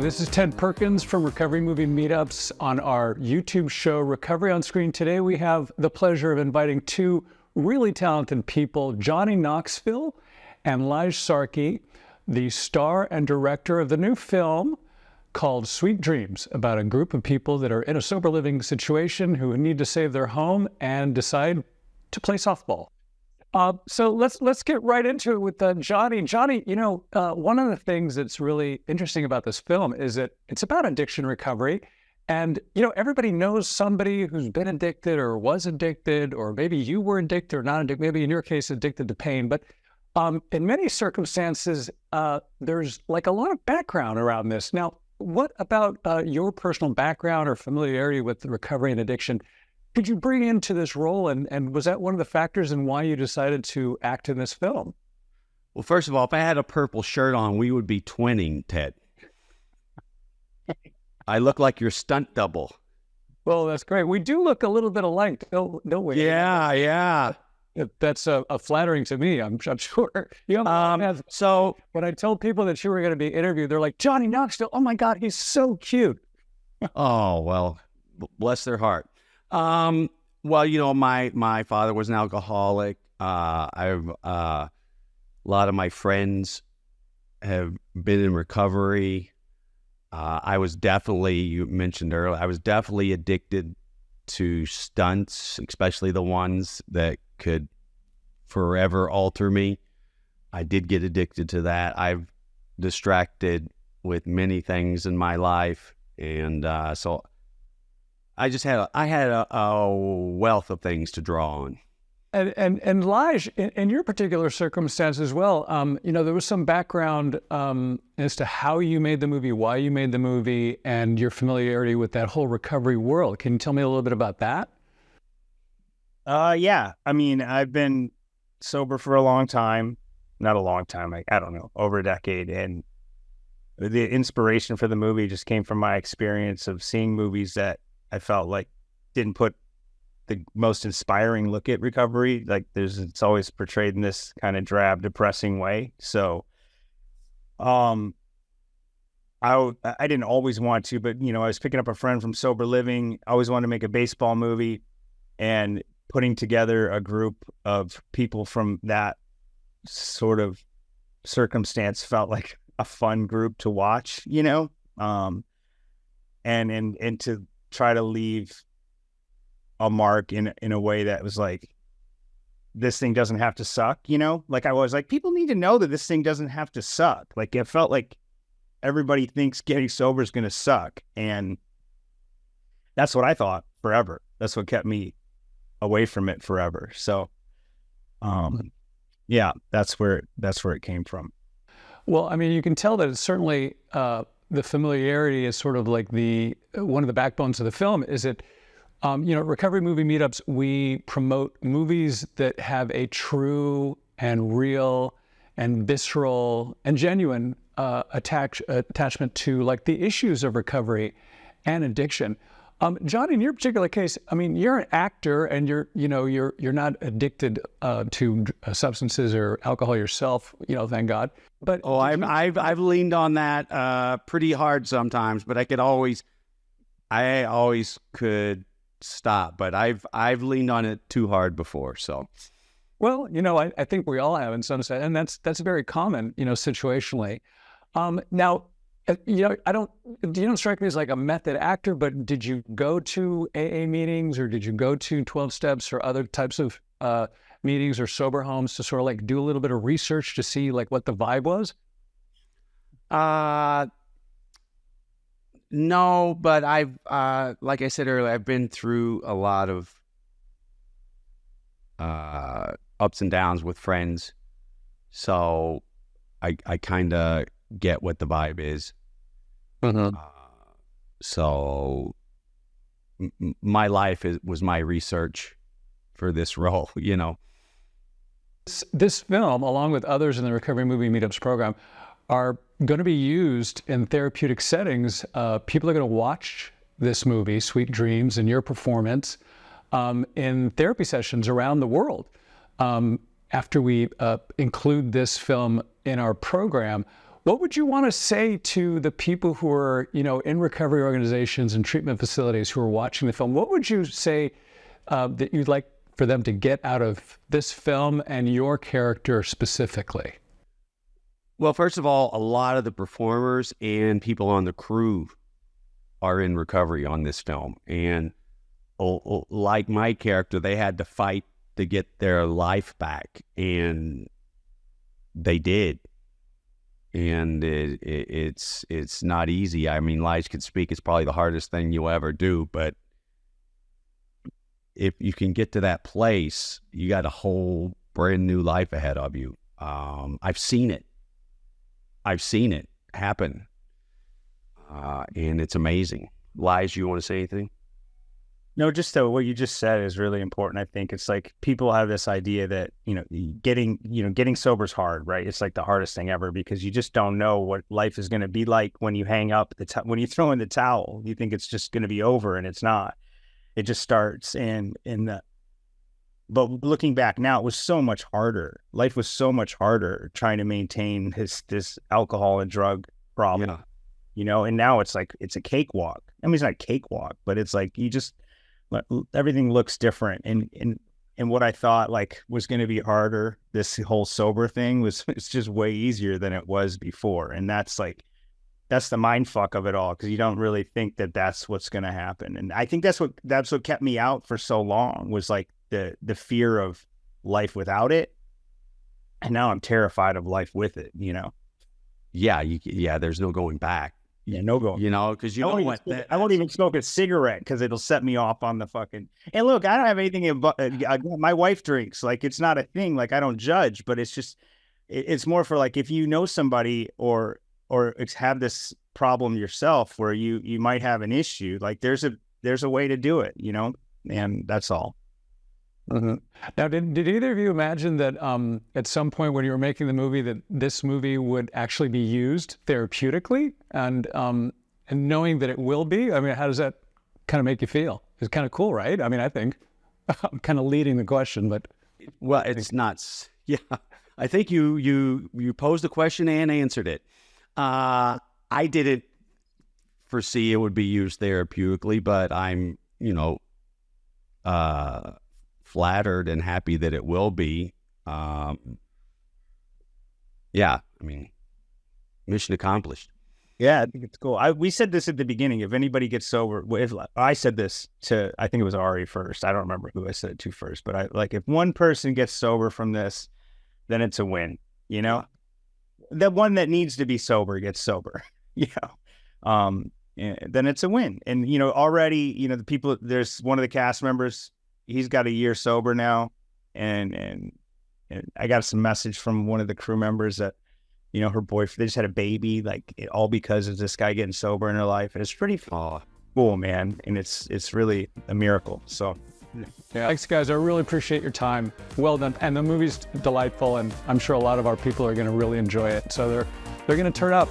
this is Ted Perkins from Recovery Movie Meetups on our YouTube show, Recovery on Screen. Today we have the pleasure of inviting two really talented people, Johnny Knoxville and LIJE SARKI, the star and director of the new film called Sweet Dreams, about a group of people that are in a sober living situation who need to save their home and decide to play softball. So let's get right into it with Johnny. Johnny, you know, one of the things that's really interesting about this film is that it's about addiction recovery. And, you know, everybody knows somebody who's been addicted or was addicted, or maybe you were addicted or not addicted, maybe in your case, addicted to pain. But in many circumstances, there's like a lot of background around this. Now, what about your personal background or familiarity with recovery and addiction could you bring into this role, and was that one of the factors in why you decided to act in this film? Well, first of all, if I had a purple shirt on, we would be twinning, Ted. I look like your stunt double. Well, that's great. We do look a little bit alike, don't we? Yeah, yeah. That's flattering to me, I'm sure. You know, so when I told people that you were going to be interviewed, they're like, Johnny Knoxville, oh my God, he's so cute. Oh, well, bless their heart. Well, you know, my father was an alcoholic. A lot of my friends have been in recovery. I was definitely, you mentioned earlier, I was definitely addicted to stunts, especially the ones that could forever alter me. I did get addicted to that. I've distracted with many things in my life. And, so I had a wealth of things to draw on. And LIJE, in your particular circumstance as well, you know, there was some background as to how you made the movie, why you made the movie, and your familiarity with that whole recovery world. Can you tell me a little bit about that? Yeah. I mean, I've been sober for a long time. Not a long time, I don't know, over a decade. And the inspiration for the movie just came from my experience of seeing movies that I felt like didn't put the most inspiring look at recovery. Like it's always portrayed in this kind of drab, depressing way. So, I didn't always want to, but you know, I was picking up a friend from sober living. I always wanted to make a baseball movie, and putting together a group of people from that sort of circumstance felt like a fun group to watch, you know, and to try to leave a mark in a way that was like, this thing doesn't have to suck, you know? Like I was like, people need to know that this thing doesn't have to suck. Like it felt like everybody thinks getting sober is going to suck. And that's what I thought forever. That's what kept me away from it forever. So, yeah, that's where it came from. Well, I mean, you can tell that it's certainly, the familiarity is sort of like one of the backbones of the film is that, you know, Recovery Movie Meetups, we promote movies that have a true and real and visceral and genuine attachment to like the issues of recovery and addiction. John, in your particular case, I mean, you're an actor and you're not addicted to substances or alcohol yourself, you know, thank God. But I've leaned on that pretty hard sometimes, but I always could stop, but I've leaned on it too hard before. So, well, you know, I think we all have in some sense, and that's very common, you know, situationally. Now, you know, you don't strike me as like a method actor, but did you go to AA meetings, or did you go to 12 steps or other types of meetings or sober homes to sort of like do a little bit of research to see like what the vibe was? No, but I've, like I said earlier, I've been through a lot of ups and downs with friends. So I kind of get what the vibe is. So my life was my research for this role, you know. This film, along with others in the Recovery Movie Meetups program, are going to be used in therapeutic settings. People are going to watch this movie, Sweet Dreams, and your performance in therapy sessions around the world. After we include this film in our program, What would you want to say to the people who are, you know, in recovery organizations and treatment facilities who are watching the film? What would you say that you'd like for them to get out of this film and your character specifically? Well, first of all, a lot of the performers and people on the crew are in recovery on this film. And like my character, they had to fight to get their life back. And they did. And it's not easy. I mean, LIJE could speak. It's probably the hardest thing you'll ever do. But if you can get to that place, you got a whole brand new life ahead of you. I've seen it. I've seen it happen. And it's amazing. LIJE, you want to say anything? No, just what you just said is really important. I think it's like people have this idea that, getting sober is hard, right? It's like the hardest thing ever because you just don't know what life is going to be like when you hang up when you throw in the towel. You think it's just going to be over, and it's not. It just starts but looking back now, it was so much harder. Life was so much harder trying to maintain this alcohol and drug problem, and now it's like, it's a cakewalk. I mean, it's not a cakewalk, but it's like, everything looks different. And what I thought like was going to be harder, this whole sober thing it's just way easier than it was before. And that's the mind fuck of it all. Cause you don't really think that that's what's going to happen. And I think that's what kept me out for so long, was like the fear of life without it. And now I'm terrified of life with it, Yeah. There's no going back. Yeah, no going. Because I won't even smoke a cigarette because it'll set me off on the fucking. And look, I don't have anything. My wife drinks. Like, it's not a thing. Like, I don't judge, but it's just, it's more for like, if you know somebody or have this problem yourself where you might have an issue, like there's a way to do it, and that's all. Mm-hmm. Now, did either of you imagine that at some point when you were making the movie that this movie would actually be used therapeutically, and knowing that it will be? I mean, how does that kind of make you feel? It's kind of cool, right? I mean, I think I'm kind of leading the question, but it's not. Yeah, I think you posed the question and answered it. I didn't foresee it would be used therapeutically, but I'm flattered and happy that it will be. Yeah, I mean, mission accomplished. Yeah, I think it's cool. We said this at the beginning. If anybody gets sober, I said this to, I think it was Ari first. I don't remember who I said it to first, but if one person gets sober from this, then it's a win. The one that needs to be sober gets sober. Then it's a win. And already, the people. There's one of the cast members. He's got a year sober now, and I got some message from one of the crew members that, her boyfriend, they just had a baby, all because of this guy getting sober in her life. And it's pretty cool, man. And it's really a miracle. So, yeah. Thanks, guys. I really appreciate your time. Well done. And the movie's delightful, and I'm sure a lot of our people are going to really enjoy it. So they're going to turn up.